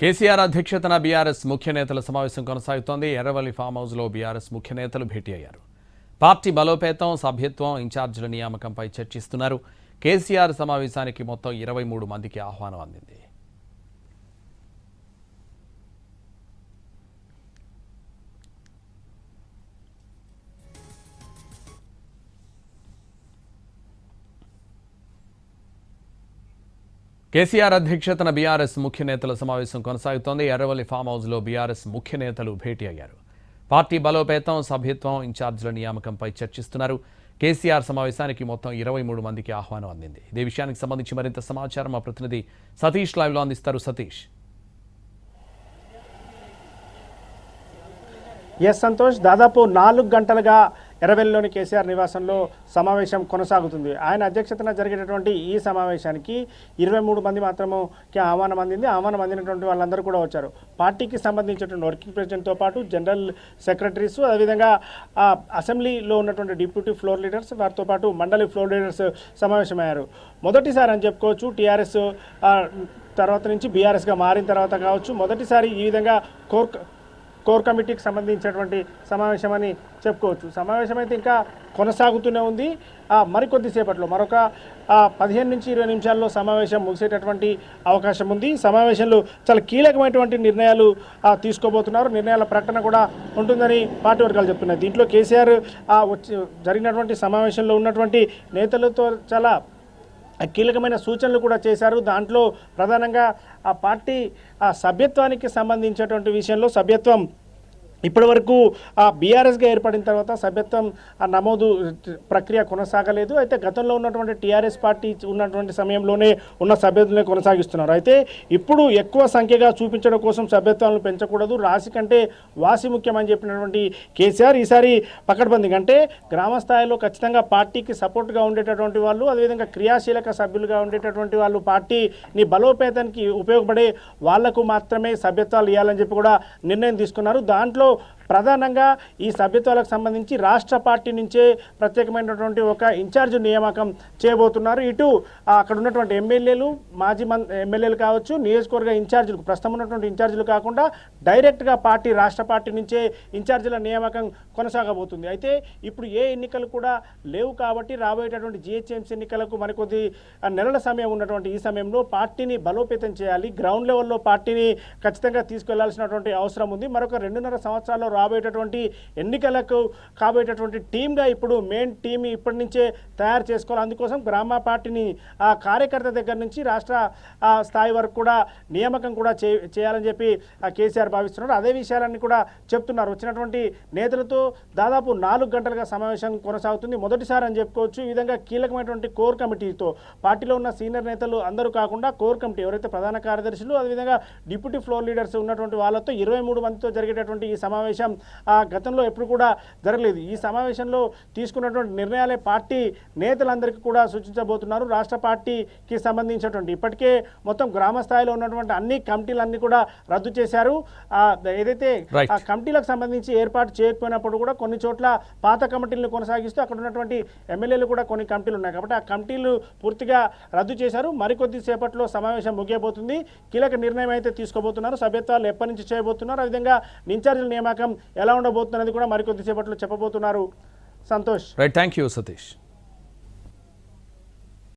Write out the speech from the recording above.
కేసీఆర్ అధ్యక్షతన బీఆర్ఎస్ ముఖ్య నేతల సమావేశం కొనసాగుతోంది. ఎర్రవల్లి ఫామ్ హౌస్లో బీఆర్ఎస్ ముఖ్య నేతలు భేటీ అయ్యారు. పార్టీ బలోపేతం, సభ్యత్వం, ఇన్ఛార్జీల నియామకంపై చర్చిస్తున్నారు. కేసీఆర్ సమావేశానికి మొత్తం 23 మందికి ఆహ్వానం అందింది. కేసీఆర్ అధ్యక్షతన బీఆర్ఎస్ ముఖ్య నేతల సమావేశం కొనసాగుతోంది. ఎర్రవల్లి ఫామ్ హౌస్లో బీఆర్ఎస్ ముఖ్య నేతలు భేటీ అయ్యారు. పార్టీ బలోపేతం, సభ్యత్వం, ఇన్ఛార్జీల నియామకంపై చర్చిస్తున్నారు. కేసీఆర్ సమావేశానికి మొత్తం 23 మందికి ఆహ్వానం అందింది. ఇదే విషయానికి సంబంధించి మరింత సమాచారం మా ప్రతినిధి సతీష్ లైవ్లో అందిస్తారు. సతీష్. ఎస్ సంతోష్, దాదాపు 4 గంటలుగా ఎర్రవెల్లిలోని కేసీఆర్ నివాసంలో సమావేశం కొనసాగుతుంది. ఆయన అధ్యక్షతన జరిగేటటువంటి ఈ సమావేశానికి 23 మంది మాత్రమే ఆహ్వానం అందింది. ఆహ్వానం అందినటువంటి వాళ్ళందరూ కూడా వచ్చారు. పార్టీకి సంబంధించినటువంటి వర్కింగ్ ప్రెసిడెంట్తో పాటు జనరల్ సెక్రటరీస్, అదేవిధంగా అసెంబ్లీలో ఉన్నటువంటి డిప్యూటీ ఫ్లోర్ లీడర్స్, వారితో పాటు మండలి ఫ్లోర్ లీడర్స్ సమావేశమయ్యారు. మొదటిసారి అని చెప్పుకోవచ్చు. టీఆర్ఎస్ తర్వాత నుంచి బీఆర్ఎస్గా మారిన తర్వాత కావచ్చు, మొదటిసారి ఈ విధంగా కోర్ కమిటీకి సంబంధించినటువంటి సమావేశం అని చెప్పుకోవచ్చు. సమావేశం అయితే ఇంకా కొనసాగుతూనే ఉంది. మరికొద్దిసేపట్లో మరొక 15 నుంచి 20 నిమిషాల్లో సమావేశం ముగిసేటటువంటి అవకాశం ఉంది. సమావేశంలో చాలా కీలకమైనటువంటి నిర్ణయాలు తీసుకోబోతున్నారు. నిర్ణయాల ప్రకటన కూడా ఉంటుందని పార్టీ వర్గాలు చెప్తున్నాయి. దీంట్లో కేసీఆర్ జరిగినటువంటి సమావేశంలో ఉన్నటువంటి నేతలతో చాలా కీలకమైన సూచనలు కూడా చేశారు. దాంట్లో ప్రధానంగా ఆ పార్టీ సభ్యత్వానికి సంబంధించినటువంటి విషయంలో సభ్యత్వం ఇప్పటి వరకు బీఆర్ఎస్గా ఏర్పడిన తర్వాత సభ్యత్వం నమోదు ప్రక్రియ కొనసాగలేదు. అయితే గతంలో ఉన్నటువంటి టీఆర్ఎస్ పార్టీ ఉన్నటువంటి సమయంలోనే ఉన్న సభ్యత్వాన్ని కొనసాగిస్తున్నారు. అయితే ఇప్పుడు ఎక్కువ సంఖ్యగా చూపించడం కోసం సభ్యత్వాలను పెంచకూడదు, రాశి కంటే వాసి ముఖ్యమని చెప్పినటువంటి కేసీఆర్ ఈసారి పకడ్బందీగా అంటే గ్రామ స్థాయిలో ఖచ్చితంగా పార్టీకి సపోర్ట్గా ఉండేటటువంటి వాళ్ళు, అదేవిధంగా క్రియాశీలక సభ్యులుగా ఉండేటటువంటి వాళ్ళు, పార్టీని బలోపేతానికి ఉపయోగపడే వాళ్లకు మాత్రమే సభ్యత్వాలు ఇవ్వాలని చెప్పి కూడా నిర్ణయం తీసుకున్నారు. దాంట్లో ప్రధానంగా ఈ సభ్యత్వాలకు సంబంధించి రాష్ట్ర పార్టీ నుంచే ప్రత్యేకమైనటువంటి ఒక ఇన్ఛార్జ్ నియామకం చేయబోతున్నారు. ఇటు అక్కడ ఉన్నటువంటి ఎమ్మెల్యేలు, మాజీ ఎమ్మెల్యేలు కావచ్చు, నియోజకవర్గ ఇన్ఛార్జీలు, ప్రస్తుతం ఉన్నటువంటి ఇన్ఛార్జీలు కాకుండా డైరెక్ట్గా రాష్ట్ర పార్టీ నుంచే ఇన్ఛార్జీల నియామకం కొనసాగబోతుంది. అయితే ఇప్పుడు ఏ ఎన్నికలు కూడా లేవు కాబట్టి రాబోయేటటువంటి జిహెచ్ఎంసీ ఎన్నికలకు మరికొద్ది నెలల సమయం ఉన్నటువంటి ఈ సమయంలో పార్టీని బలోపేతం చేయాలి. గ్రౌండ్ లెవెల్లో పార్టీని ఖచ్చితంగా తీసుకెళ్లాల్సినటువంటి అవసరం ఉంది. మరొక 2.5 సంవత్సరాల్లో రాబోయేటటువంటి ఎన్నికలకు కాబోయేటటువంటి టీమ్గా ఇప్పుడు మెయిన్ టీమ్ ఇప్పటి నుంచే తయారు చేసుకోవాలి. అందుకోసం గ్రామ పార్టీని కార్యకర్త దగ్గర నుంచి రాష్ట్ర స్థాయి వరకు కూడా నియామకం కూడా చేయాలని చెప్పి కేసీఆర్ భావిస్తున్నారు. అదే విషయాలన్నీ కూడా చెప్తున్నారు. వచ్చినటువంటి నేతలతో దాదాపు 4 గంటలుగా సమావేశం కొనసాగుతుంది. మొదటిసారి అని చెప్పుకోవచ్చు. ఈ విధంగా కీలకమైనటువంటి కోర్ కమిటీతో పార్టీలో ఉన్న సీనియర్ నేతలు అందరూ కాకుండా కోర్ కమిటీ ఎవరైతే ప్రధాన కార్యదర్శులు, అదేవిధంగా డిప్యూటీ ఫ్లోర్ లీడర్స్ ఉన్నటువంటి వాళ్ళతో 23 మందితో జరిగేటటువంటి ఈ సమావేశం గతంలో ఎప్పుడు కూడా జరగలేదు. ఈ సమావేశంలో తీసుకున్నటువంటి నిర్ణయాలే పార్టీ నేతలందరికీ కూడా సూచించబోతున్నారు. రాష్ట్ర పార్టీకి సంబంధించినటువంటి ఇప్పటికే మొత్తం గ్రామ స్థాయిలో ఉన్నటువంటి అన్ని కమిటీలన్నీ కూడా రద్దు చేశారు. ఏదైతే ఆ కమిటీలకు సంబంధించి ఏర్పాటు చేయకపోయినప్పుడు కూడా కొన్ని చోట్ల పాత కమిటీలను కొనసాగిస్తూ అక్కడ ఉన్నటువంటి ఎమ్మెల్యేలు కూడా కొన్ని కమిటీలు ఉన్నాయి కాబట్టి ఆ కమిటీలు పూర్తిగా రద్దు చేశారు. మరికొద్ది సేపట్లో సమావేశం ముగియబోతుంది. కీలక నిర్ణయం అయితే తీసుకోబోతున్నారు. సభ్యత్వాలు ఎప్పటి నుంచి చేయబోతున్నారు, అదేవిధంగా ఇన్ఛార్జీల నియామకం ఎలా ఉండబోతున్నది కూడా మరికొద్దిసేపట్లో చెప్పబోతున్నారు. Santosh. Right, thank you Satish.